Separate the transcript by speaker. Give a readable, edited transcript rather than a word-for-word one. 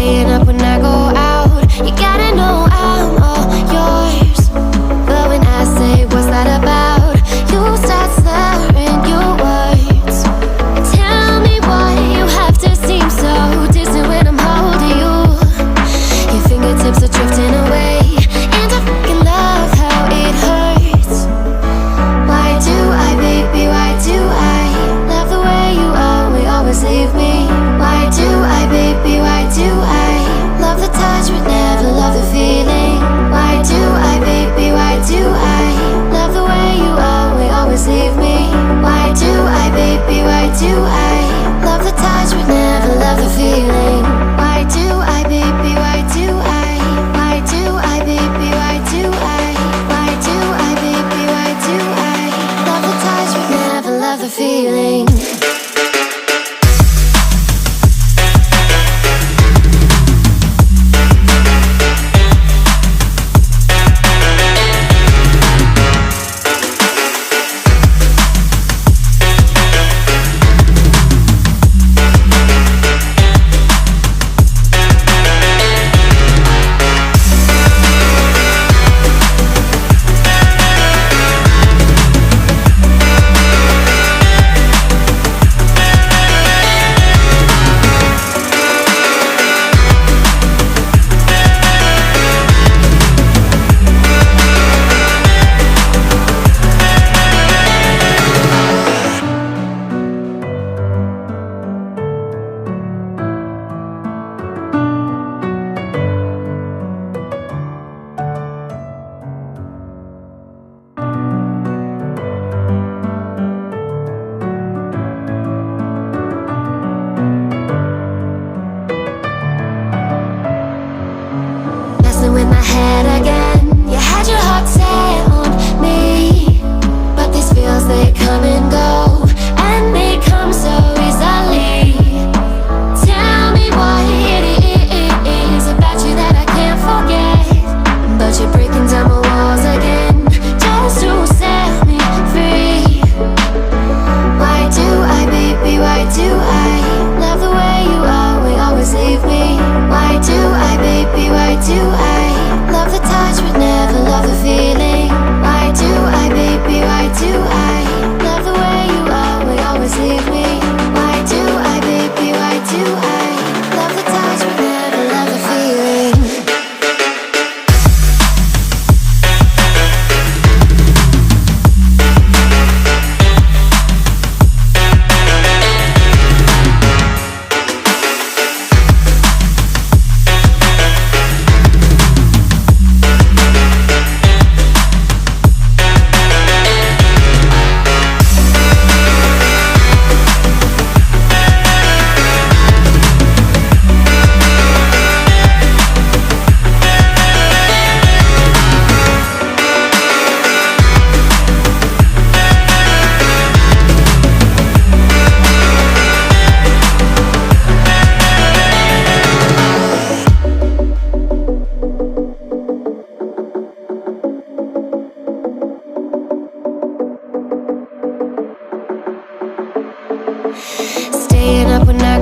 Speaker 1: Staying up when I go out. You gotta know I'm all yours. But when I say what's that about, you start slurring your words. Tell me why you have to seem so distant when I'm holding you. Your fingertips are drifting away, and I fucking love how it hurts. Why do I, baby, why do I love the way you always leave me? Why do I, baby, why do I love the touch but never love the feeling? Why do I, baby, why do I love the way you always leave me? Why do I, baby, why do I love the touch but never love the feeling? Why do I, baby, why do I? Why do I, baby, why do I? Why do I, baby, why do I love the touch but never love the feeling? In my head again, you had your heart set on me, but these feels, they come and go, and they come so easily. Tell me what it is about you that I can't forget, but you're breaking down my walls again, just to set me free. Why do I, baby, why do I love the way you always leave me? Why do I, baby, why do I love the touch but never love the feeling? Why do I, baby, why do I love the way you always leave me? Why do I, baby, why do I love the touch but never love the feeling? Staying up when I